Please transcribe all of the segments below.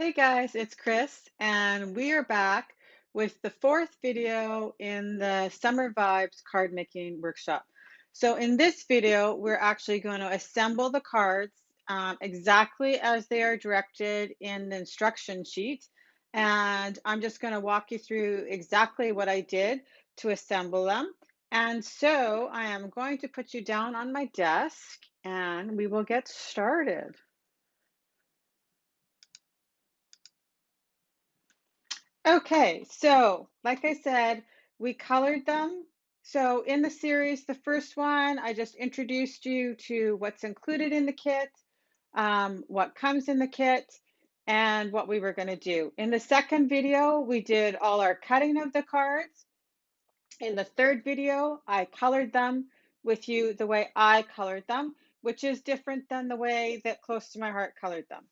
Hey guys, it's Chris, and we are back with the fourth video in the Summer Vibes card making workshop. So in this video, we're actually going to assemble the cards exactly as they are directed in the instruction sheet. And I'm just going to walk you through exactly what I did to assemble them. And so I am going to put you down on my desk and we will get started. Okay, so like I said, we colored them. So in the series, the first one, I just introduced you to what's included in the kit, what comes in the kit, and what we were going to do. In the second video, we did all our cutting of the cards. In the third video, I colored them with you the way I colored them, which is different than the way that Close to My Heart colored them.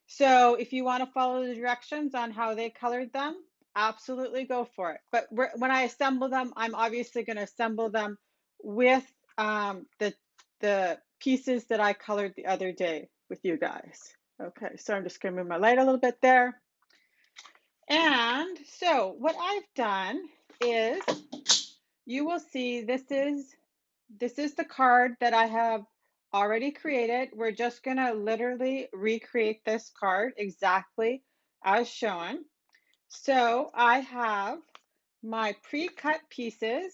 So if you want to follow the directions on how they colored them, absolutely go for it. But when I assemble them, I'm obviously going to assemble them with the pieces that I colored the other day with you guys. Okay, so I'm just going to move my light a little bit there. And so what I've done is you will see this is the card that I have already created. We're just going to literally recreate this card exactly as shown. So I have my pre-cut pieces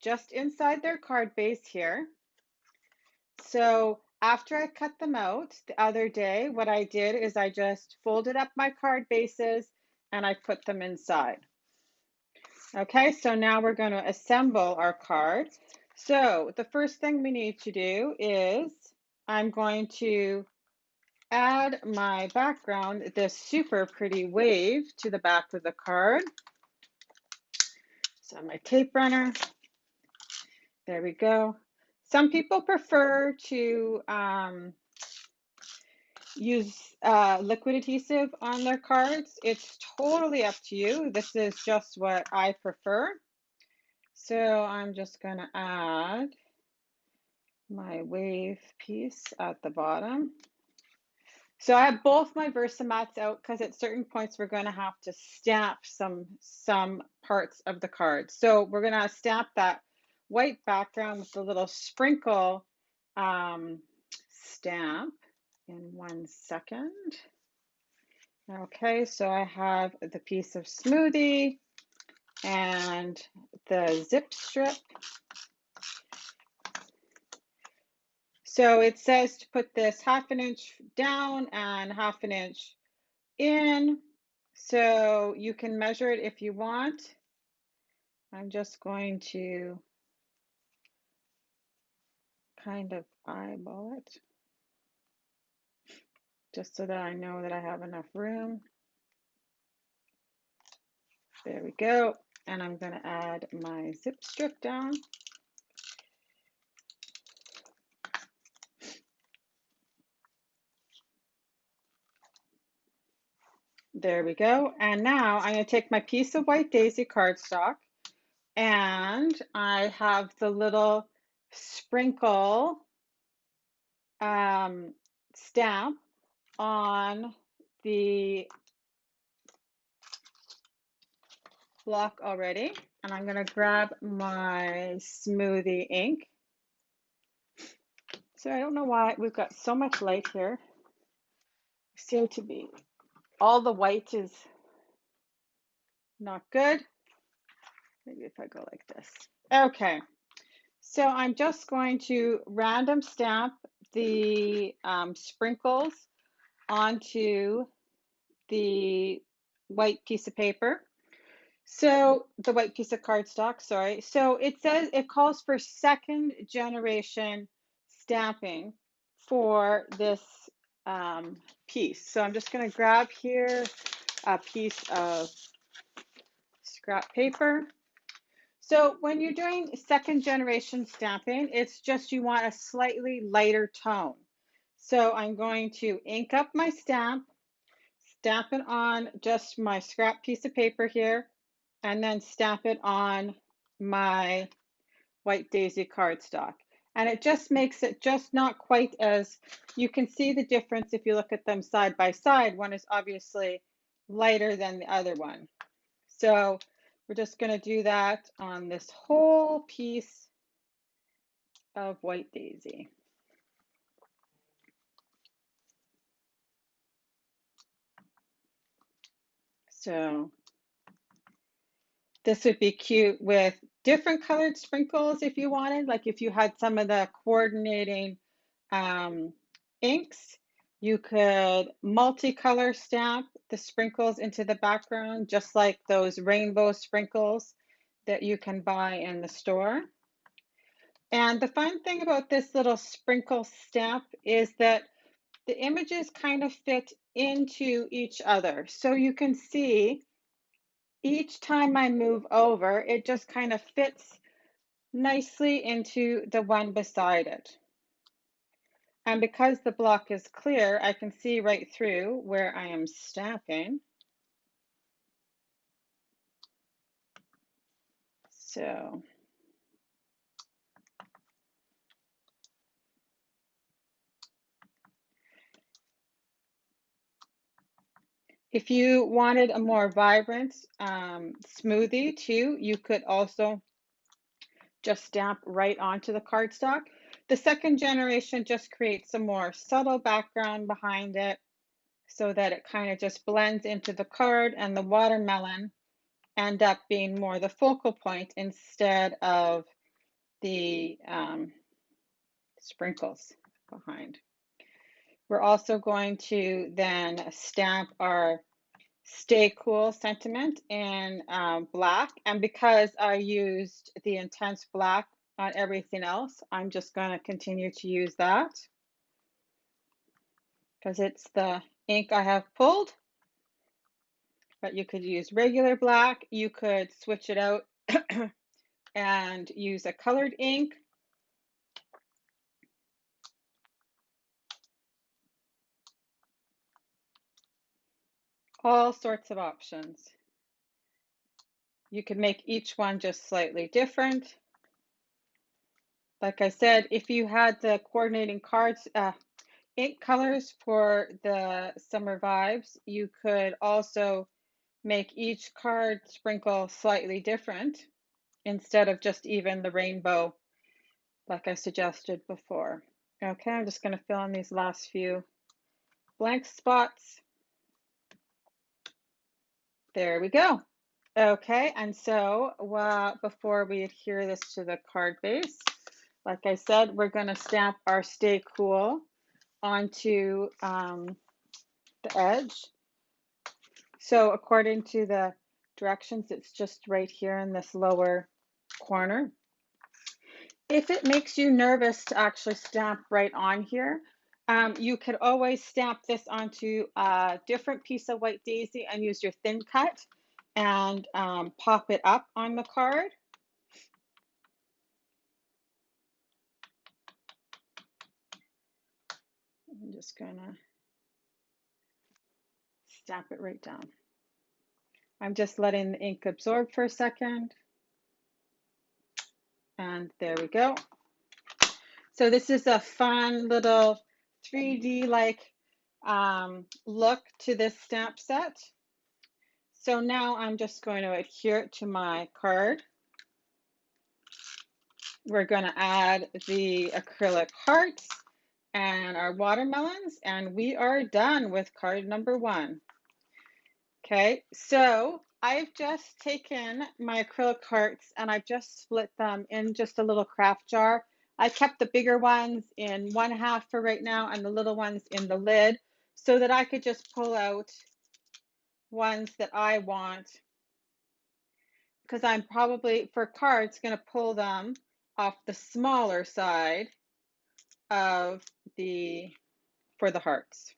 just inside their card base here. So after I cut them out the other day, what I did is I just folded up my card bases and I put them inside. Okay, so now we're going to assemble our card. So the first thing we need to do is I'm going to add my background, this super pretty wave, to the back of the card. So my tape runner, there we go. Some people prefer to use liquid adhesive on their cards. It's totally up to you. This is just what I prefer. So I'm just going to add my wave piece at the bottom. So I have both my Versamats out because at certain points we're going to have to stamp some parts of the card. So we're going to stamp that white background with a little sprinkle stamp in 1 second. Okay, so I have the piece of smoothie and the zip strip. So it says to put this 1/2 inch down and 1/2 inch in. So you can measure it if you want. I'm just going to kind of eyeball it just so that I know that I have enough room. There we go. And I'm going to add my zip strip down. There we go. And now I'm going to take my piece of white daisy cardstock and I have the little sprinkle stamp on the block already. And I'm going to grab my smoothie ink. So I don't know why we've got so much light here. Seem to be all the white is not good. Maybe if I go like this. Okay, so I'm just going to random stamp the sprinkles onto the white piece of paper. So the white piece of cardstock, sorry. So it says it calls for 2nd generation stamping for this piece. So I'm just going to grab here a piece of scrap paper. So when you're doing 2nd generation stamping, it's just you want a slightly lighter tone. So I'm going to ink up my stamp it on just my scrap piece of paper here, and then stamp it on my white daisy cardstock. And it just makes it just not quite as, you can see the difference if you look at them side by side. One is obviously lighter than the other one. So we're just going to do that on this whole piece of white daisy. So this would be cute with different colored sprinkles if you wanted, like if you had some of the coordinating inks, you could multicolor stamp the sprinkles into the background, just like those rainbow sprinkles that you can buy in the store. And the fun thing about this little sprinkle stamp is that the images kind of fit into each other. So you can see each time I move over, it just kind of fits nicely into the one beside it. And because the block is clear, I can see right through where I am stamping. So if you wanted a more vibrant smoothie too, you could also just stamp right onto the cardstock. The second generation just creates some more subtle background behind it so that it kind of just blends into the card, and the watermelon end up being more the focal point instead of the sprinkles behind. We're also going to then stamp our Stay Cool sentiment in black. And because I used the intense black on everything else, I'm just going to continue to use that because it's the ink I have pulled. But you could use regular black. You could switch it out and use a colored ink. All sorts of options. You could make each one just slightly different. Like I said, if you had the coordinating cards, ink colors for the summer vibes, you could also make each card sprinkle slightly different instead of just even the rainbow like I suggested before. Okay, I'm just going to fill in these last few blank spots. There we go. Okay, and so before we adhere this to the card base, like I said, we're going to stamp our Stay Cool onto the edge. So according to the directions, it's just right here in this lower corner. If it makes you nervous to actually stamp right on here, you could always stamp this onto a different piece of white daisy and use your thin cut and pop it up on the card. I'm just gonna stamp it right down. I'm just letting the ink absorb for a second. And there we go. So this is a fun little 3D like look to this stamp set. So now I'm just going to adhere it to my card. We're going to add the acrylic hearts and our watermelons, and we are done with card number 1. Okay, so I've just taken my acrylic hearts and I've just split them in just a little craft jar. I kept the bigger ones in 1/2 for right now and the little ones in the lid so that I could just pull out ones that I want, because I'm probably, for cards, going to pull them off the smaller side of for the hearts.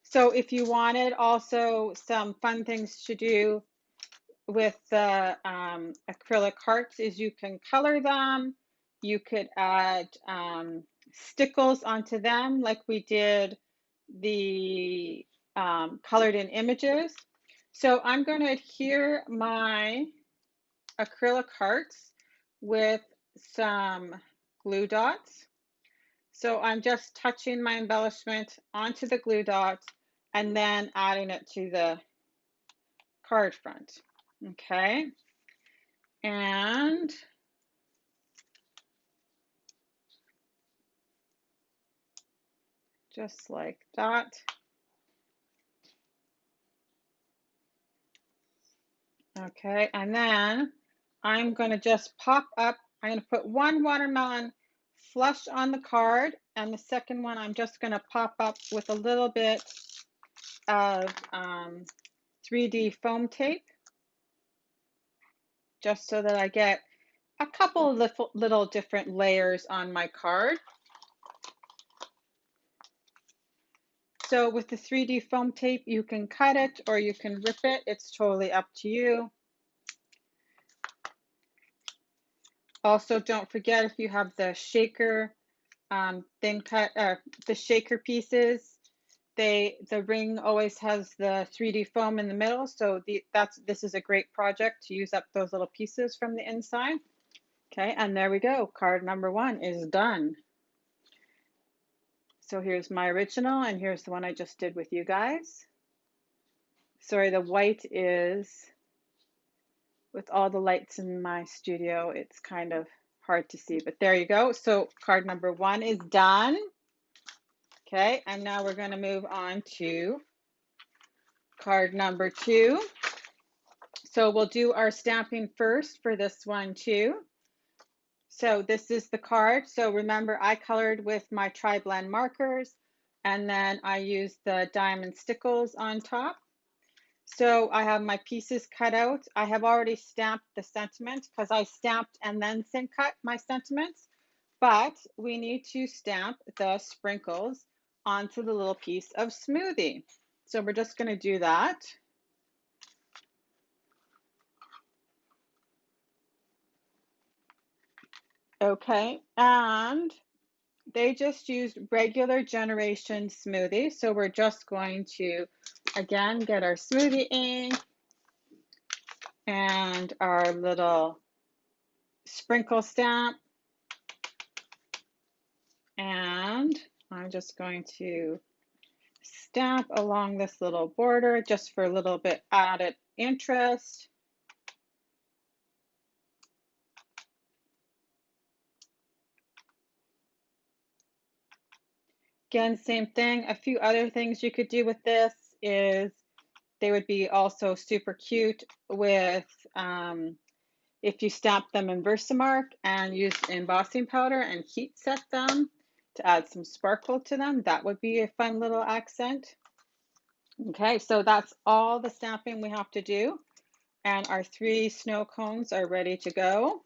So if you wanted also some fun things to do with the acrylic hearts is you can color them. You could add stickles onto them like we did the colored in images. So I'm going to adhere my acrylic hearts with some glue dots. So I'm just touching my embellishment onto the glue dots and then adding it to the card front. Okay, and just like that. Okay, and then I'm going to just pop up. I'm going to put one watermelon flush on the card, and the second one I'm just going to pop up with a little bit of 3D foam tape, just so that I get a couple of little different layers on my card. So with the 3D foam tape, you can cut it or you can rip it. It's totally up to you. Also, don't forget if you have the shaker thin cut, the shaker pieces, the ring always has the 3D foam in the middle. So this is a great project to use up those little pieces from the inside. Okay, and there we go. Card number 1 is done. So here's my original, and here's the one I just did with you guys. Sorry, the white is, with all the lights in my studio, it's kind of hard to see, but there you go. So card number 1 is done. Okay, and now we're going to move on to card number 2. So we'll do our stamping first for this one too. So this is the card. So remember, I colored with my tri-blend markers, and then I used the diamond stickles on top. So I have my pieces cut out. I have already stamped the sentiment because I stamped and then thin cut my sentiments, but we need to stamp the sprinkles onto the little piece of smoothie. So we're just going to do that. Okay, and they just used regular generation smoothie. So we're just going to, again, get our smoothie ink and our little sprinkle stamp. And I'm just going to stamp along this little border just for a little bit added interest. Again, same thing. A few other things you could do with this is they would be also super cute with if you stamp them in Versamark and use embossing powder and heat set them to add some sparkle to them. That would be a fun little accent. Okay, so that's all the stamping we have to do. And our 3 snow cones are ready to go.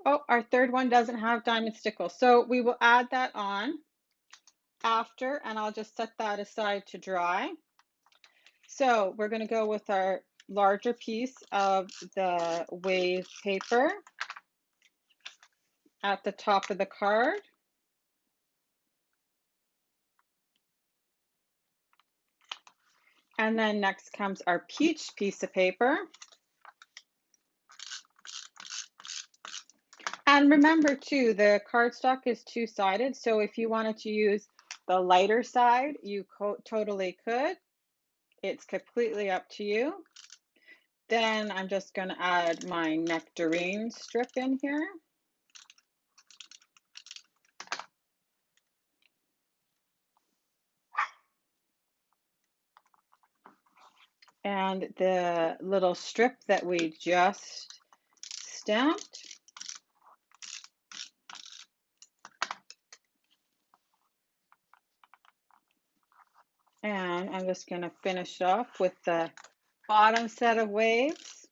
Oh, our third one doesn't have diamond stickles. So we will add that on after, and I'll just set that aside to dry. So we're going to go with our larger piece of the wave paper at the top of the card. And then next comes our peach piece of paper. And remember too, the cardstock is two-sided. So if you wanted to use the lighter side, you totally could. It's completely up to you. Then I'm just going to add my nectarine strip in here. And the little strip that we just stamped. And I'm just going to finish off with the bottom set of waves.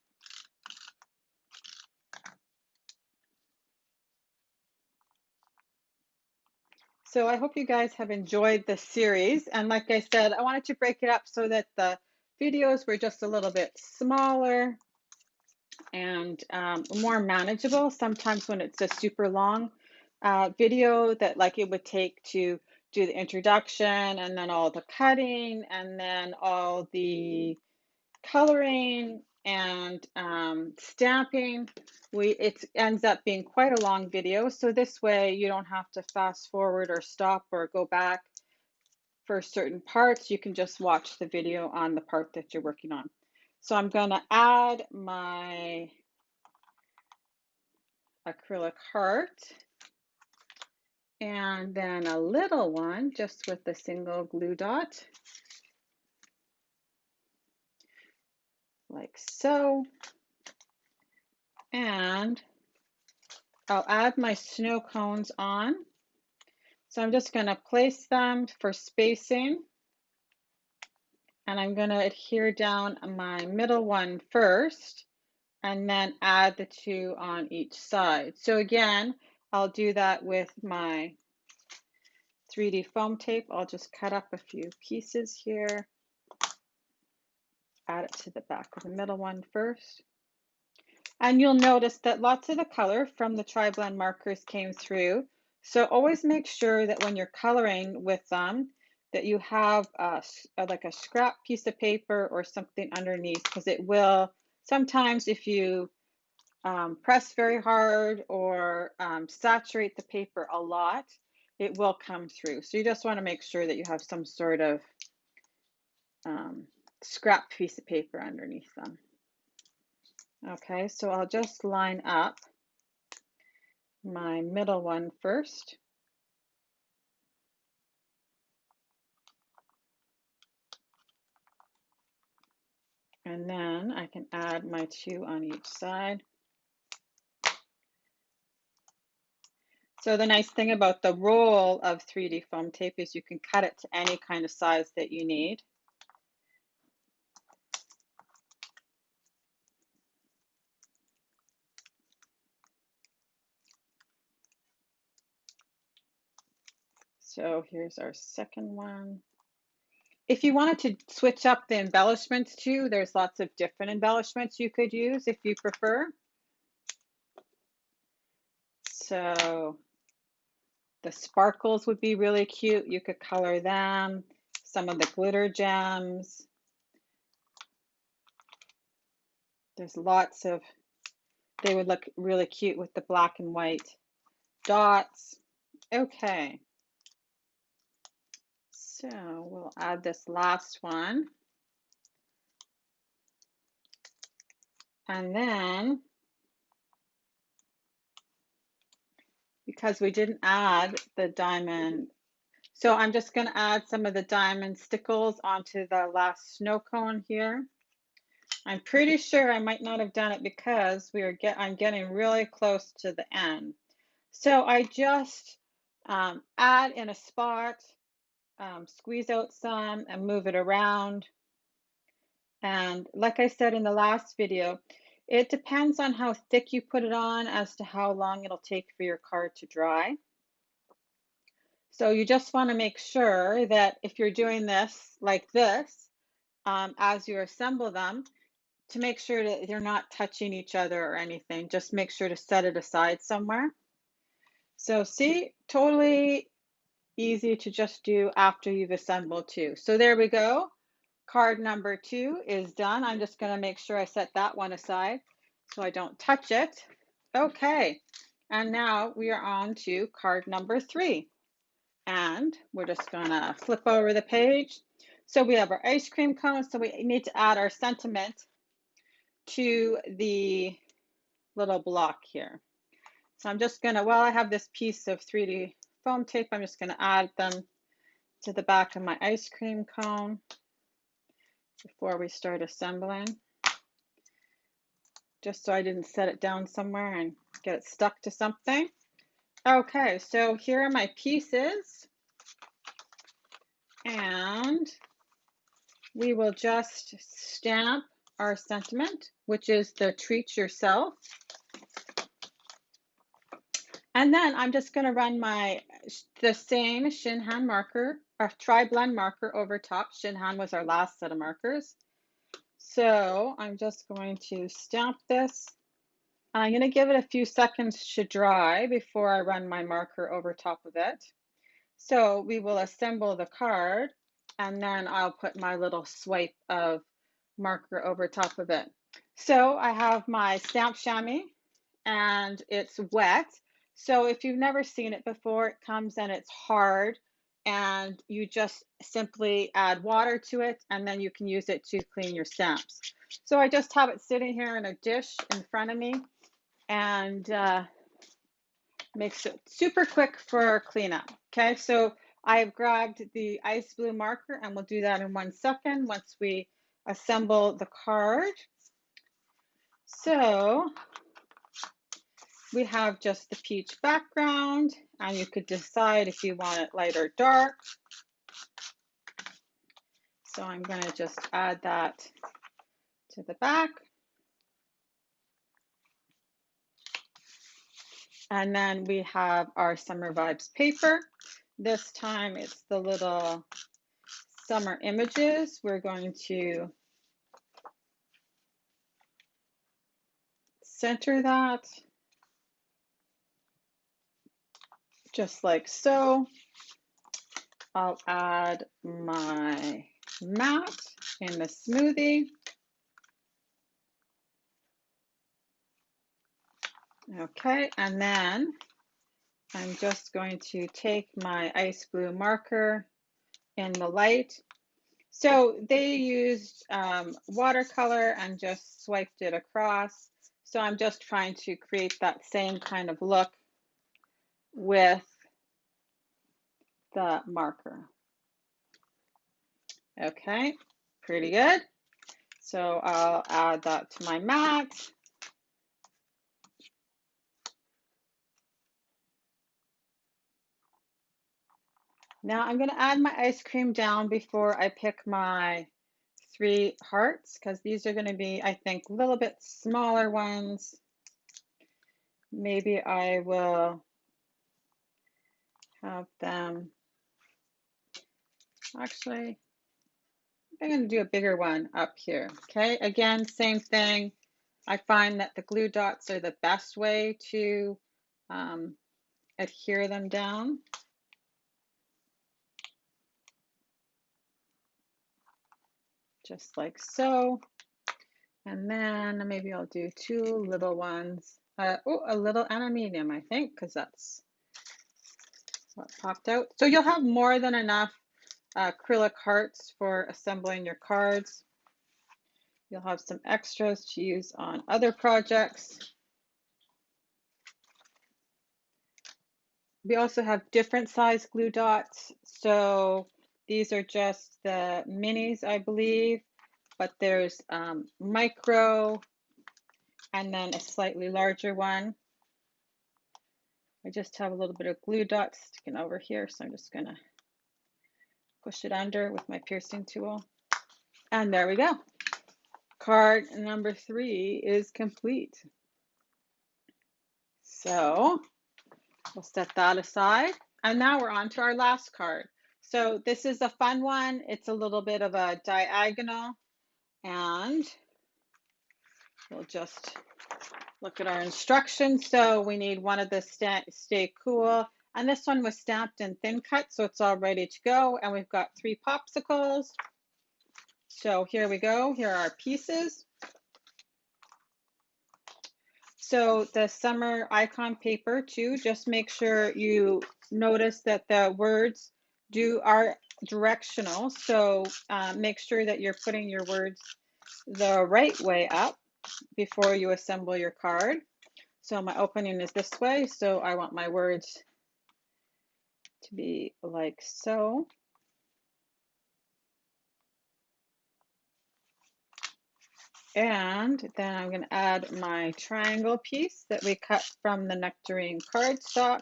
So I hope you guys have enjoyed this series. And like I said, I wanted to break it up so that the videos were just a little bit smaller and more manageable. Sometimes when it's a super long video that like it would take to do the introduction and then all the cutting and then all the coloring and stamping, it ends up being quite a long video. So this way you don't have to fast forward or stop or go back for certain parts. You can just watch the video on the part that you're working on. So I'm going to add my acrylic heart and then a little one just with a single glue dot, like so. And I'll add my snow cones on. So I'm just going to place them for spacing, and I'm going to adhere down my middle one first and then add the two on each side. So again, I'll do that with my 3D foam tape. I'll just cut up a few pieces here, add it to the back of the middle one first. And you'll notice that lots of the color from the tri-blend markers came through. So always make sure that when you're coloring with them, that you have like a scrap piece of paper or something underneath, because it will, sometimes if you press very hard or saturate the paper a lot, it will come through. So you just want to make sure that you have some sort of scrap piece of paper underneath them. Okay, so I'll just line up my middle one first. And then I can add my two on each side. So the nice thing about the roll of 3D foam tape is you can cut it to any kind of size that you need. So here's our second one. If you wanted to switch up the embellishments too, there's lots of different embellishments you could use if you prefer. So the sparkles would be really cute. You could color them. Some of the glitter gems. There's lots of, they would look really cute with the black and white dots. Okay. So we'll add this last one. And then, because we didn't add the diamond, so I'm just going to add some of the diamond stickles onto the last snow cone here. I'm pretty sure I might not have done it because I'm getting really close to the end. So I just add in a spot, squeeze out some and move it around. And like I said in the last video, it depends on how thick you put it on as to how long it'll take for your card to dry. So you just want to make sure that if you're doing this like this, as you assemble them, to make sure that they're not touching each other or anything, just make sure to set it aside somewhere. So see, totally easy to just do after you've assembled two. So there we go. Card number 2 is done. I'm just going to make sure I set that one aside so I don't touch it. Okay, and now we are on to card number 3. And we're just going to flip over the page. So we have our ice cream cone. So we need to add our sentiment to the little block here. So I'm just going to, while I have this piece of 3D foam tape, I'm just going to add them to the back of my ice cream cone before we start assembling, just so I didn't set it down somewhere and get it stuck to something. Okay, so here are my pieces, and we will just stamp our sentiment, which is the treat yourself. And then I'm just going to run the same Shinhan marker, or tri-blend marker over top. Shinhan was our last set of markers. So I'm just going to stamp this. I'm going to give it a few seconds to dry before I run my marker over top of it. So we will assemble the card, and then I'll put my little swipe of marker over top of it. So I have my stamp chamois and it's wet. So if you've never seen it before, it comes and it's hard and you just simply add water to it and then you can use it to clean your stamps. So I just have it sitting here in a dish in front of me and makes it super quick for cleanup. Okay, so I've grabbed the ice blue marker and we'll do that in 1 second once we assemble the card. So we have just the peach background and you could decide if you want it light or dark. So I'm going to just add that to the back. And then we have our Summer Vibes paper. This time it's the little summer images. We're going to center that just like so. I'll add my mat in the smoothie. Okay, and then I'm just going to take my ice blue marker in the light. So they used watercolor and just swiped it across. So I'm just trying to create that same kind of look with the marker. Okay, pretty good. So I'll add that to my mat. Now I'm going to add my ice cream down before I pick my 3 hearts because these are going to be, I think, a little bit smaller ones. Maybe I will have them, actually, I'm going to do a bigger one up here. Okay, again, same thing. I find that the glue dots are the best way to adhere them down. Just like so. And then maybe I'll do 2 little ones. Oh, a little and a medium, I think, because that's what popped out. So you'll have more than enough acrylic hearts for assembling your cards. You'll have some extras to use on other projects. We also have different size glue dots. So these are just the minis, I believe, but there's micro and then a slightly larger one. I just have a little bit of glue dots sticking over here, so I'm just gonna push it under with my piercing tool. And there we go. Card number 3 is complete. So we'll set that aside. And now we're on to our last card. So this is a fun one. It's a little bit of a diagonal. And we'll just look at our instructions. So we need one of the stay cool. And this one was stamped in thin cut, so it's all ready to go. And we've got 3 popsicles. So here we go. Here are our pieces. So the summer icon paper too, just make sure you notice that the words are directional. So make sure that you're putting your words the right way up before you assemble your card. So my opening is this way, so I want my words to be like so. And then I'm going to add my triangle piece that we cut from the Nectarine cardstock.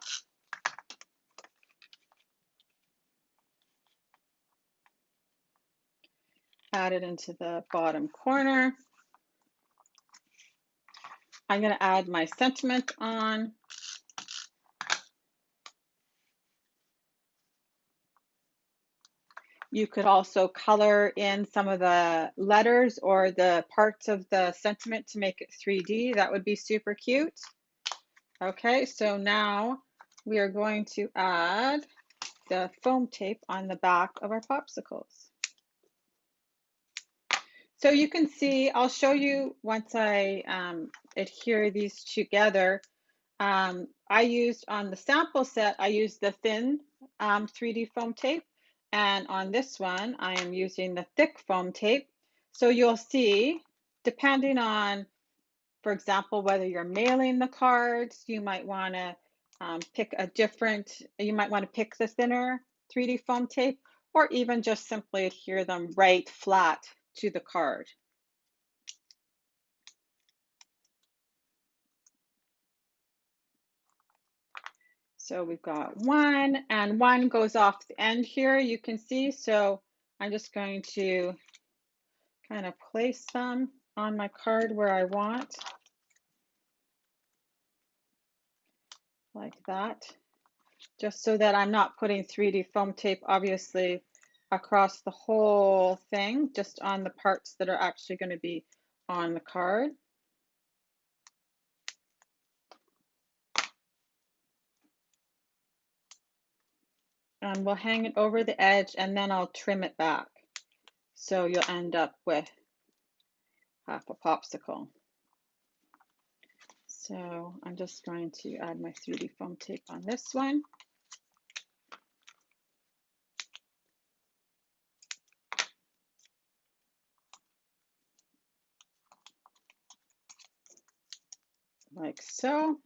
Add it into the bottom corner. I'm going to add my sentiment on. You could also color in some of the letters or the parts of the sentiment to make it 3D. That would be super cute. Okay, so now we are going to add the foam tape on the back of our popsicles. So you can see, I'll show you once I adhere these together. I used on the sample set, I used the thin 3D foam tape. And on this one, I am using the thick foam tape. So you'll see, depending on, for example, whether you're mailing the cards, you might want to you might want to pick the thinner 3D foam tape, or even just simply adhere them right flat to the card. So we've got one, and one goes off the end here, you can see. So I'm just going to kind of place them on my card where I want, like that, just so that I'm not putting 3D foam tape, obviously, across the whole thing, just on the parts that are actually going to be on the card. And we'll hang it over the edge, and then I'll trim it back. So you'll end up with half a popsicle. So I'm just going to add my 3D foam tape on this one. Like so.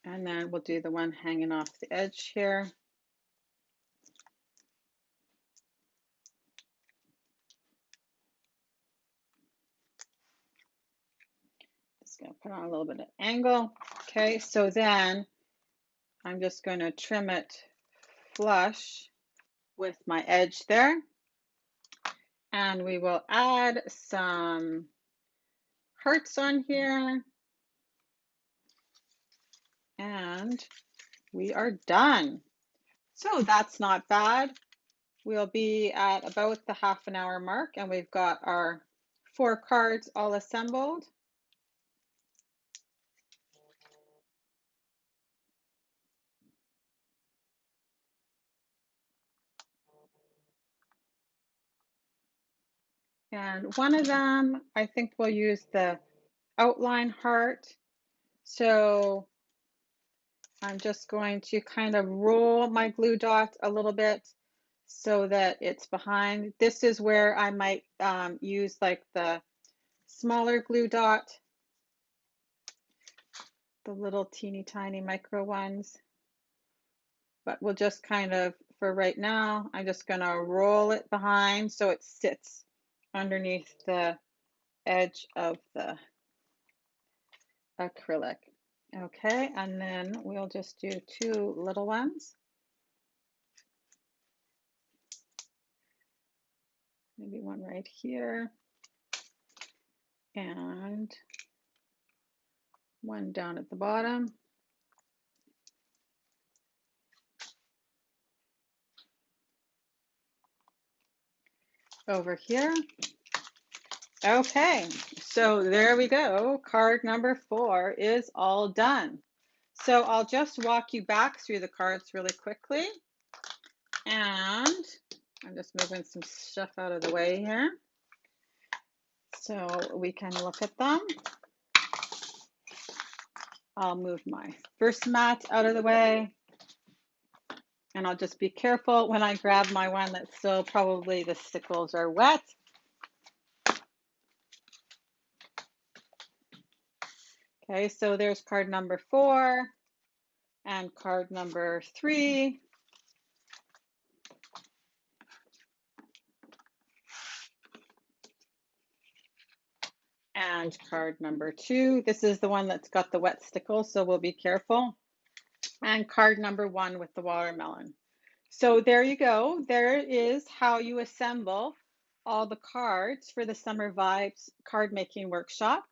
And then we'll do the one hanging off the edge here. Just gonna put on a little bit of angle. Okay, so then I'm just going to trim it flush with my edge there. And we will add some hearts on here. And we are done. So that's not bad. We'll be at about the half an hour mark, and we've got our 4 cards all assembled. And one of them, I think we'll use the outline heart. So I'm just going to kind of roll my glue dot a little bit so that it's behind. This is where I might use like the smaller glue dot, the little teeny tiny micro ones. But we'll just kind of, for right now, I'm just going to roll it behind so it sits underneath the edge of the acrylic. Okay, and then we'll just do 2 little ones. Maybe one right here, and one down at the bottom. Over here. Okay, so there we go. Card number 4 is all done. So I'll just walk you back through the cards really quickly. And I'm just moving some stuff out of the way here so we can look at them. I'll move my first mat out of the way. And I'll just be careful when I grab my one that's still probably the stickles are wet. Okay, so there's card number 4 and card number 3. And card number 2. This is the one that's got the wet stickles, so we'll be careful. And card number 1 with the watermelon. So there you go. There is how you assemble all the cards for the Summer Vibes card making workshop.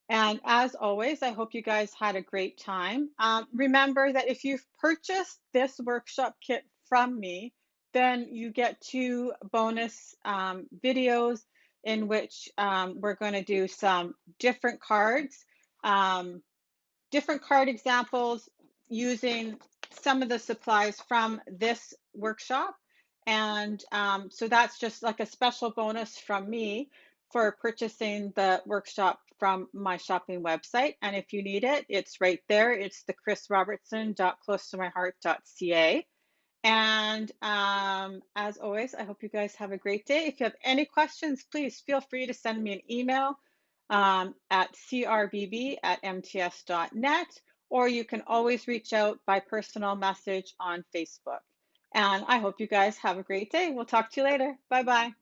And as always, I hope you guys had a great time. Remember that if you've purchased this workshop kit from me, then you get 2 bonus videos in which we're going to do some different cards, different card examples using some of the supplies from this workshop. And so that's just like a special bonus from me for purchasing the workshop from my shopping website. And if you need it, it's right there. It's the chrisrobertson.closetomyheart.ca. And as always, I hope you guys have a great day. If you have any questions, please feel free to send me an email at crbb@mts.net, or you can always reach out by personal message on Facebook. And I hope you guys have a great day. We'll talk to you later. Bye bye.